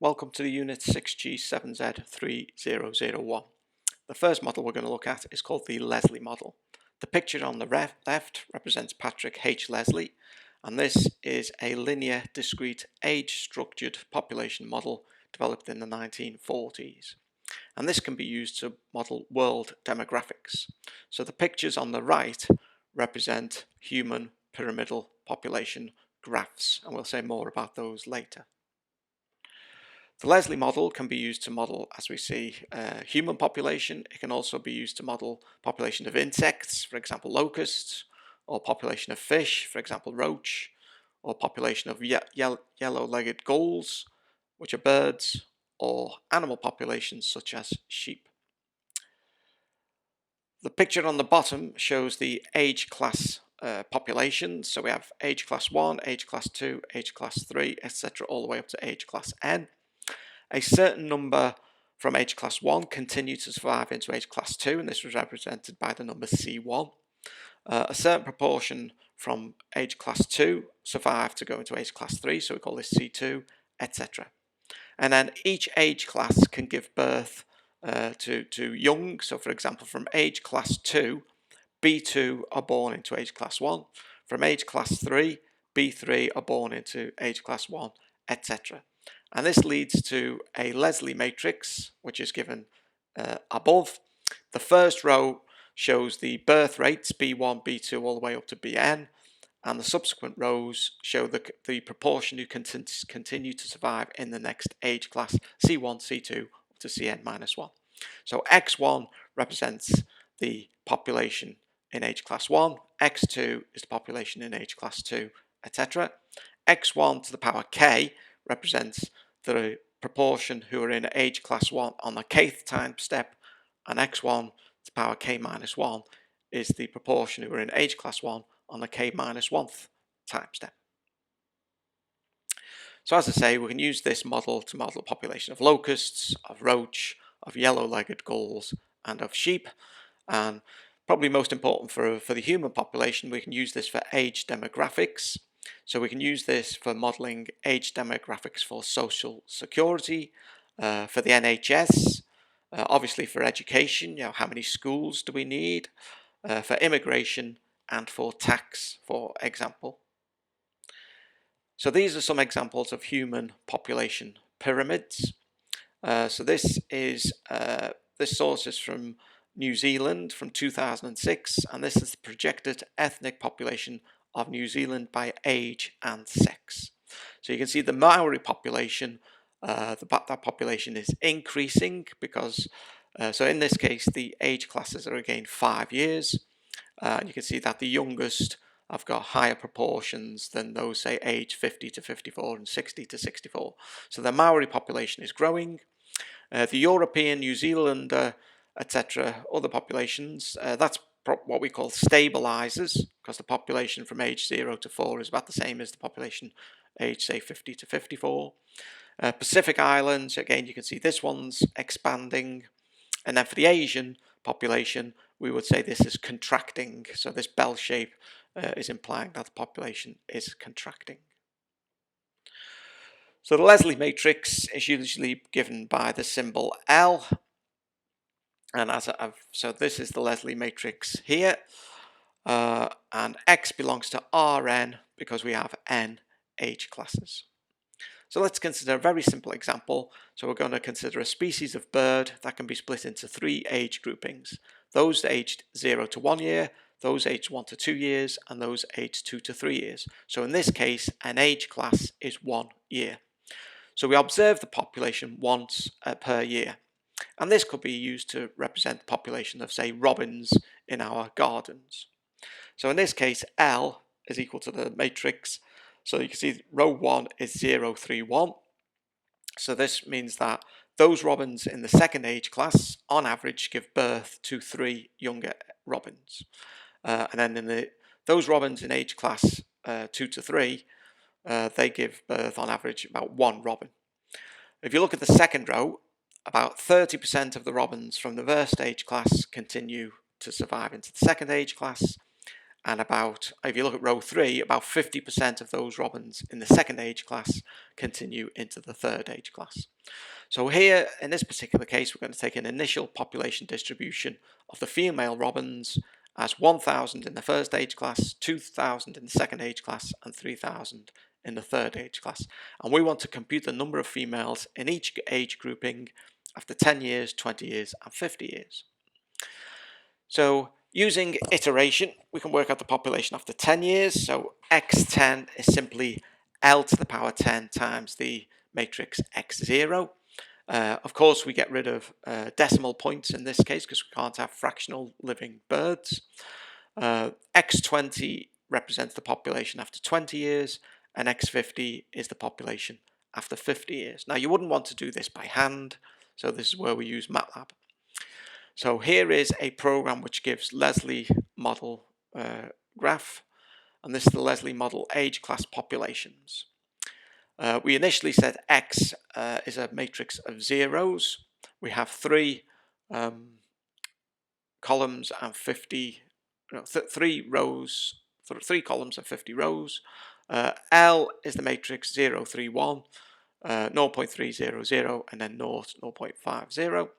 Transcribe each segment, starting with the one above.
welcome to the unit 6G7Z3001. The first model we're going to look at is called the Leslie model. The picture on the left represents Patrick H. Leslie, and this is a linear, discrete, age-structured population model developed in the 1940s. And this can be used to model world demographics. So the pictures on the right represent human pyramidal population graphs, and we'll say more about those later. The Leslie model can be used to model, as we see, human population. It can also be used to model population of insects, for example locusts, or population of fish, for example roach, or population of yellow-legged gulls, which are birds, or animal populations such as sheep. The picture on the bottom shows the age class populations. So we have age class 1, age class 2, age class 3, etc., all the way up to age class N. A certain number from age class 1 continue to survive into age class 2, and this was represented by the number C1. A certain proportion from age class 2 survive to go into age class 3, so we call this C2, etc. And then each age class can give birth to young. So for example, from age class 2, B2 are born into age class 1. From age class 3, B3 are born into age class 1, etc. And this leads to a Leslie matrix, which is given above. The first row shows the birth rates, B1, B2, all the way up to Bn. And the subsequent rows show the proportion who continue to survive in the next age class, C1, C2, up to Cn-1. So X1 represents the population in age class 1, X2 is the population in age class 2, etc. X1 to the power K represents the proportion who are in age class 1 on the kth time step, and X1 to the power K-1 is the proportion who are in age class 1 on the K-1th time step. So as I say, we can use this model to model a population of locusts, of roach, of yellow-legged gulls, and of sheep. And probably most important for the human population, we can use this for age demographics. So we can use this for modeling age demographics for social security, for the NHS, obviously for education, how many schools do we need, for immigration, and for tax, for example. So these are some examples of human population pyramids. So this source is from New Zealand from 2006, and this is the projected ethnic population of New Zealand by age and sex. So you can see the Maori population, that population is increasing because, so in this case, the age classes are again 5 years. And you can see that the youngest have got higher proportions than those, say, age 50 to 54 and 60 to 64. So the Maori population is growing. The European, New Zealander, etc., other populations, that's what we call stabilizers, because the population from age 0 to 4 is about the same as the population age, say, 50 to 54. Pacific Islands, again, you can see this one's expanding. And then for the Asian population, we would say this is contracting. So this bell shape is implying that the population is contracting. So the Leslie matrix is usually given by the symbol L. And so this is the Leslie matrix here. And X belongs to Rn because we have n age classes. So let's consider a very simple example. So we're going to consider a species of bird that can be split into 3 age groupings. Those aged 0 to 1 year, those aged 1 to 2 years, and those aged 2 to 3 years. So in this case, an age class is 1 year. So we observe the population once per year. And this could be used to represent the population of, say, robins in our gardens. So in this case, L is equal to the matrix. So you can see row 1 is 0, 3, 1. So this means that those robins in the second age class, on average, give birth to 3 younger robins. And then those robins in age class 2 to 3, they give birth on average about 1 robin. If you look at the second row, about 30% of the robins from the first age class continue to survive into the second age class, and about, if you look at row 3, about 50% of those robins in the second age class continue into the third age class. So here, in this particular case, we're going to take an initial population distribution of the female robins as 1,000 in the first age class, 2,000 in the second age class, and 3,000 in the third age class. And we want to compute the number of females in each age grouping after 10 years, 20 years, and 50 years. So using iteration, we can work out the population after 10 years. So x10 is simply L to the power 10 times the matrix x0. Of course, we get rid of decimal points in this case because we can't have fractional living birds. X20 represents the population after 20 years, and X50 is the population after 50 years. Now, you wouldn't want to do this by hand, so this is where we use MATLAB. So here is a program which gives Leslie model graph, and this is the Leslie model age class populations. We initially said X is a matrix of zeros. We have 3 columns and 3 rows, 3 columns and 50 rows. L is the matrix 0, 3, 1, 0.300, and then 0, 0.50.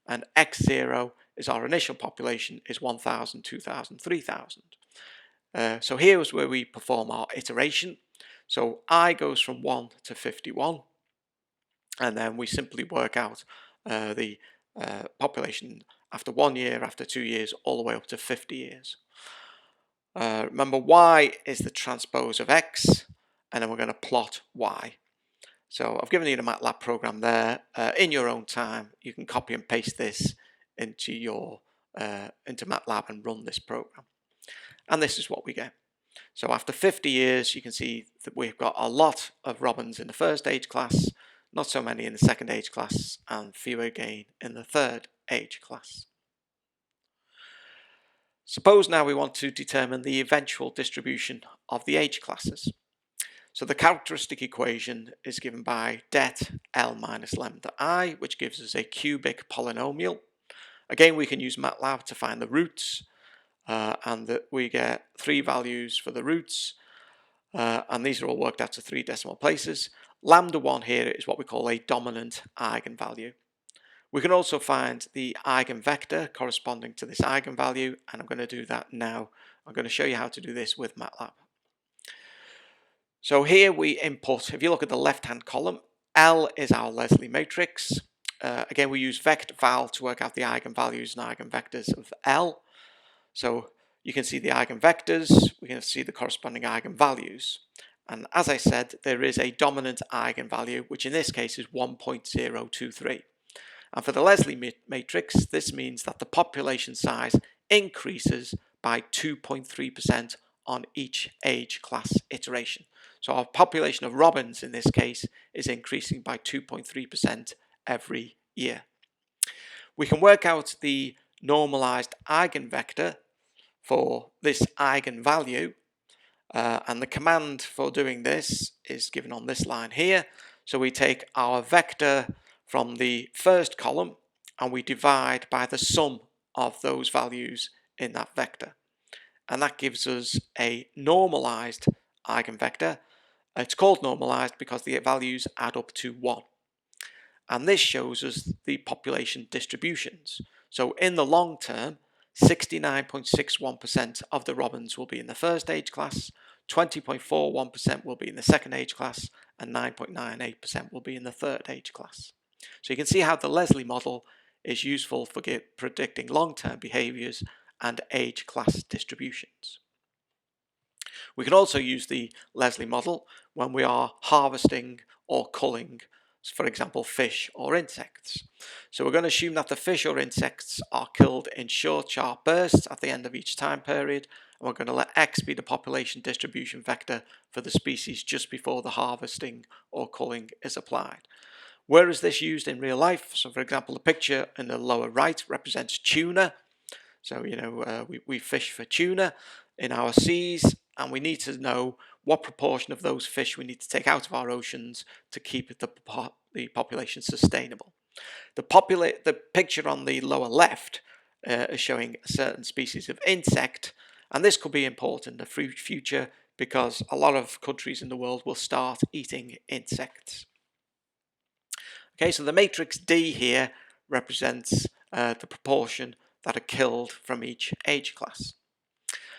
And x0 is our initial population, is 1,000, 2,000, 3,000. So here is where we perform our iteration. So I goes from 1 to 51, and then we simply work out the population after 1 year, after 2 years, all the way up to 50 years. Remember, y is the transpose of x, and then we're going to plot y. So I've given you the MATLAB program there. In your own time, you can copy and paste this into MATLAB and run this program. And this is what we get. So after 50 years, you can see that we've got a lot of robins in the first age class, not so many in the second age class, and fewer again in the third age class. Suppose now we want to determine the eventual distribution of the age classes. So the characteristic equation is given by det L minus lambda I, which gives us a cubic polynomial. Again, we can use MATLAB to find the roots, and that we get 3 values for the roots, and these are all worked out to 3 decimal places. Lambda 1 here is what we call a dominant eigenvalue. We can also find the eigenvector corresponding to this eigenvalue, and I'm going to do that now. I'm going to show you how to do this with MATLAB. So here we input, if you look at the left-hand column, L is our Leslie matrix. Again, we use vectval to work out the eigenvalues and eigenvectors of L. So you can see the eigenvectors, we can see the corresponding eigenvalues. And as I said, there is a dominant eigenvalue, which in this case is 1.023. And for the Leslie matrix, this means that the population size increases by 2.3% on each age class iteration. So our population of robins in this case is increasing by 2.3% every year. We can work out the normalized eigenvector for this eigenvalue, and the command for doing this is given on this line here. So we take our vector from the first column and we divide by the sum of those values in that vector, and that gives us a normalized eigenvector. It's called normalized because the values add up to 1, and this shows us the population distributions. So in the long term, 69.61% of the robins will be in the first age class, 20.41% will be in the second age class, and 9.98% will be in the third age class. So you can see how the Leslie model is useful for predicting long-term behaviors and age class distributions. We can also use the Leslie model when we are harvesting or culling, for example, fish or insects. So we're going to assume that the fish or insects are killed in short, sharp bursts at the end of each time period, and we're going to let X be the population distribution vector for the species just before the harvesting or culling is applied. Where is this used in real life? So for example, the picture in the lower right represents tuna. So we fish for tuna in our seas, and we need to know what proportion of those fish we need to take out of our oceans to keep the population sustainable. The picture on the lower left is showing a certain species of insect, And this could be important in the future because a lot of countries in the world will start eating insects. Okay, so the matrix D here represents the proportion that are killed from each age class.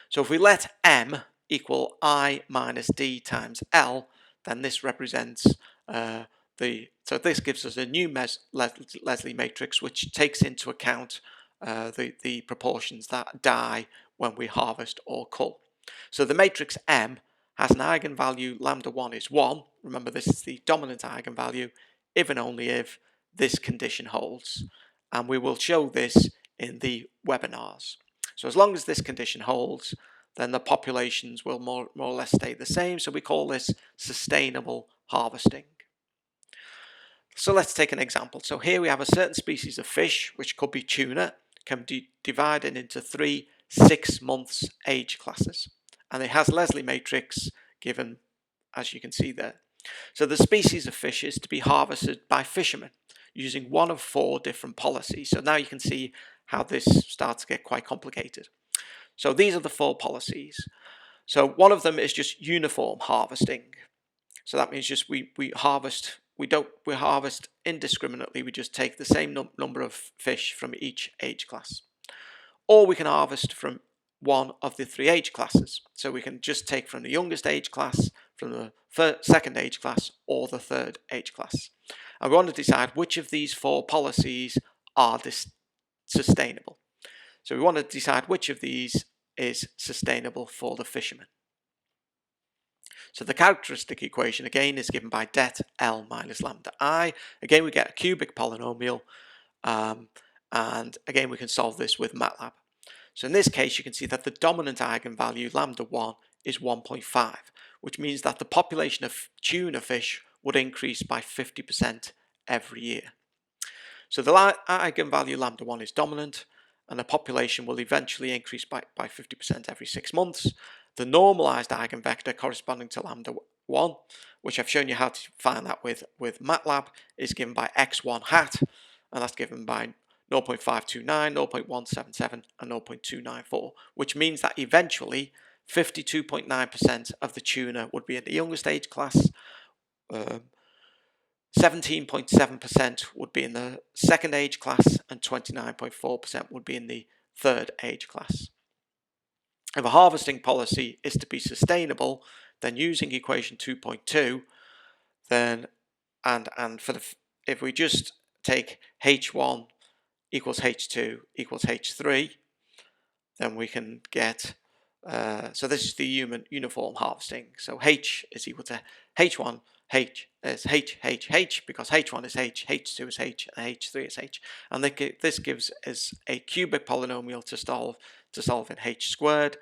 So if we let M equal I minus D times L, then this represents so this gives us a new Leslie matrix which takes into account the proportions that die when we harvest or cull. So the matrix M has an eigenvalue lambda 1 is 1. Remember, this is the dominant eigenvalue if and only if this condition holds. And we will show this in the webinars. So as long as this condition holds, then the populations will more or less stay the same. So we call this sustainable harvesting. So let's take an example. So here we have a certain species of fish, which could be tuna, can be divided into 3 6 months age classes. And it has Leslie matrix given, as you can see there. So the species of fish is to be harvested by fishermen using one of 4 different policies. So now you can see how this starts to get quite complicated. So these are the 4 policies. So one of them is just uniform harvesting. So that means just we harvest indiscriminately. We just take the same number of fish from each age class. Or we can harvest from one of the 3 age classes. So we can just take from the youngest age class, from the second age class, or the third age class. And we want to decide which of these 4 policies are sustainable. So we want to decide which of these is sustainable for the fishermen. So the characteristic equation again is given by det L minus lambda I. Again, we get a cubic polynomial, and again we can solve this with MATLAB. So in this case, you can see that the dominant eigenvalue lambda 1 is 1.5, which means that the population of tuna fish would increase by 50% every year. So the eigenvalue lambda 1 is dominant, and the population will eventually increase by 50% every 6 months. The normalized eigenvector corresponding to lambda 1, which I've shown you how to find that with MATLAB, is given by x1 hat, and that's given by 0.529, 0.177, and 0.294, which means that eventually 52.9% of the tuna would be in the youngest age class, 17.7% would be in the second age class, and 29.4% would be in the third age class. If a harvesting policy is to be sustainable, then using equation 2.2, then if we just take H1 equals H2 equals H3, then we can get, so this is the uniform harvesting. So H is equal to H1, H is H, because H1 is H, H2 is H, and H3 is H. And this gives us a cubic polynomial to solve in H squared.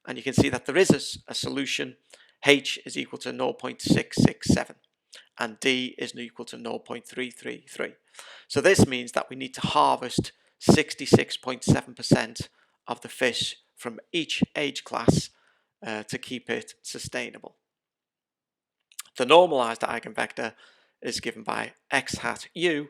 And you can see that there is a solution. H is equal to 0.667. And D is equal to 0.333. So this means that we need to harvest 66.7% of the fish from each age class to keep it sustainable. The normalized eigenvector is given by x hat u.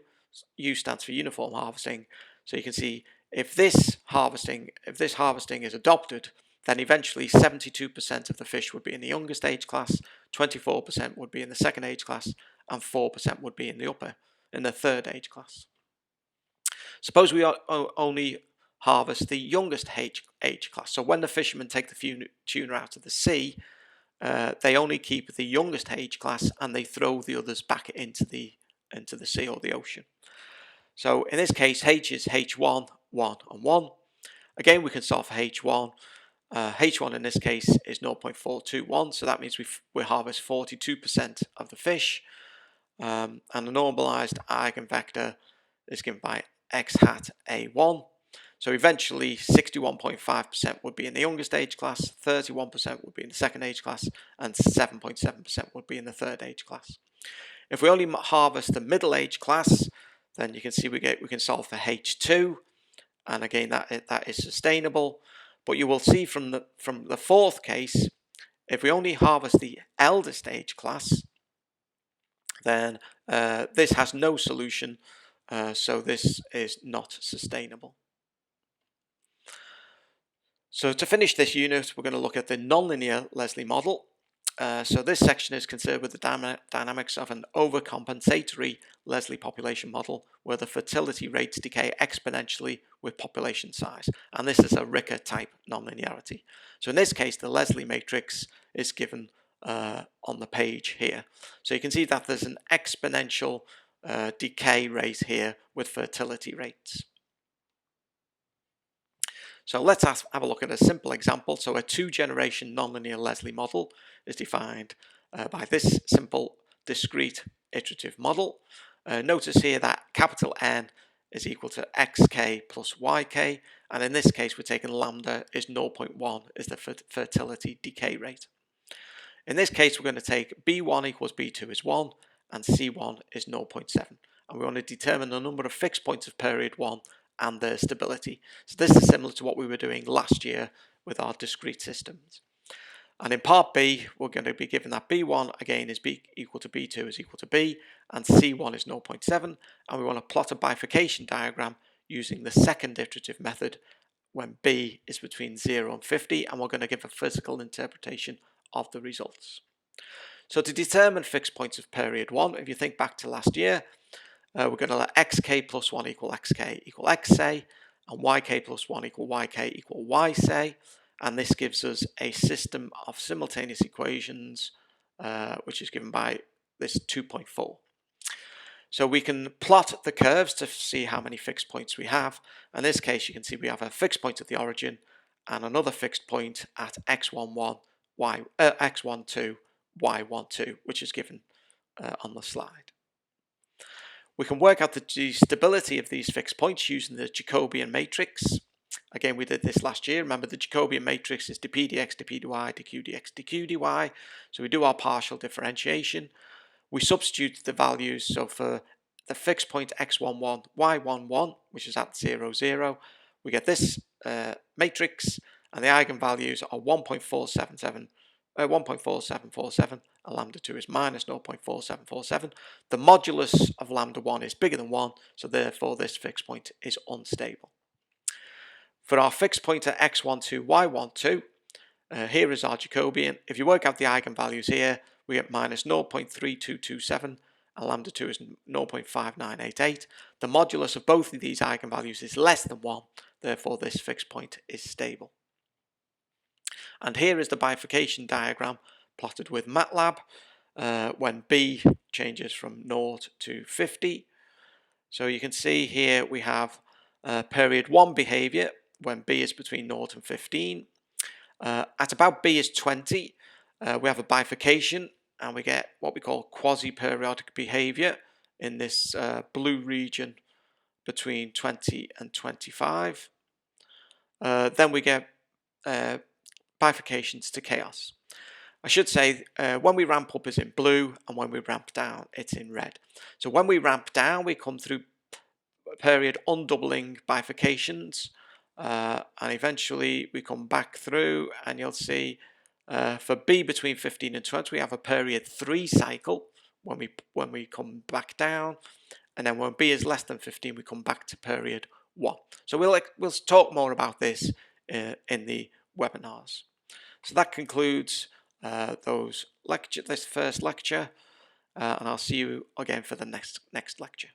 U stands for uniform harvesting. So you can see if this harvesting is adopted, then eventually 72% of the fish would be in the youngest age class, 24% would be in the second age class, and 4% would be in the third age class. Suppose we only harvest the youngest age class. So when the fishermen take the tuna out of the sea, they only keep the youngest age class and they throw the others back into the sea or the ocean. So in this case, H is H1, 1, and 1. Again, we can solve for H1. H1 in this case is 0.421, so that means we harvest 42% of the fish. And the normalized eigenvector is given by x hat A1. So eventually 61.5% would be in the youngest age class, 31% would be in the second age class, and 7.7% would be in the third age class. If we only harvest the middle age class, then you can see we can solve for H2, and again that is sustainable. But you will see from the fourth case, if we only harvest the eldest age class, then this has no solution, so this is not sustainable. So to finish this unit, we're going to look at the nonlinear Leslie model. So this section is concerned with the dynamics of an overcompensatory Leslie population model where the fertility rates decay exponentially with population size. And this is a Ricker type nonlinearity. So in this case, the Leslie matrix is given on the page here. So you can see that there's an exponential decay rate here with fertility rates. So let's have a look at a simple example. So a two-generation nonlinear Leslie model is defined by this simple discrete iterative model. Notice here that capital N is equal to xk plus yk, and in this case we're taking lambda is 0.1 is the fertility decay rate. In this case we're going to take b1 equals b2 is 1 and c1 is 0.7, and we want to determine the number of fixed points of period 1 and their stability. So this is similar to what we were doing last year with our discrete systems. And in part B, we're going to be given that B1 again is B equal to B2 is equal to B, and C1 is 0.7, and we want to plot a bifurcation diagram using the second iterative method when B is between 0 and 50, and we're going to give a physical interpretation of the results. So to determine fixed points of period 1, if you think back to last year, we're going to let xk plus 1 equal xk equal x say, and yk plus 1 equal yk equal y say, and this gives us a system of simultaneous equations which is given by this 2.4. So we can plot the curves to see how many fixed points we have. In this case you can see we have a fixed point at the origin and another fixed point at x11, x12, y12, which is given on the slide. We can work out the stability of these fixed points using the Jacobian matrix. Again, we did this last year. Remember, the Jacobian matrix is dp dx, dp dy, dq dx, dq dy. So we do our partial differentiation. We substitute the values. So for the fixed point x11, y11, which is at 0, 0, we get this matrix, and the eigenvalues are 1.4747, and lambda 2 is minus 0.4747. The modulus of lambda 1 is bigger than 1, so therefore this fixed point is unstable. For our fixed point at x12, y12, here is our Jacobian. If you work out the eigenvalues here, we get minus 0.3227, and lambda 2 is 0.5988. The modulus of both of these eigenvalues is less than 1, therefore this fixed point is stable. And here is the bifurcation diagram plotted with MATLAB when B changes from 0 to 50. So you can see here we have period 1 behavior when B is between 0 and 15. At about B is 20, we have a bifurcation and we get what we call quasi-periodic behavior in this blue region between 20 and 25. Then we get bifurcations to chaos. I should say when we ramp up is in blue and when we ramp down it's in red. So when we ramp down we come through period undoubling bifurcations and eventually we come back through and you'll see for B between 15 and 20 we have a period 3 cycle when we come back down, and then when B is less than 15 we come back to period 1. So we'll talk more about this in the webinars. So that concludes this first lecture, and I'll see you again for the next lecture.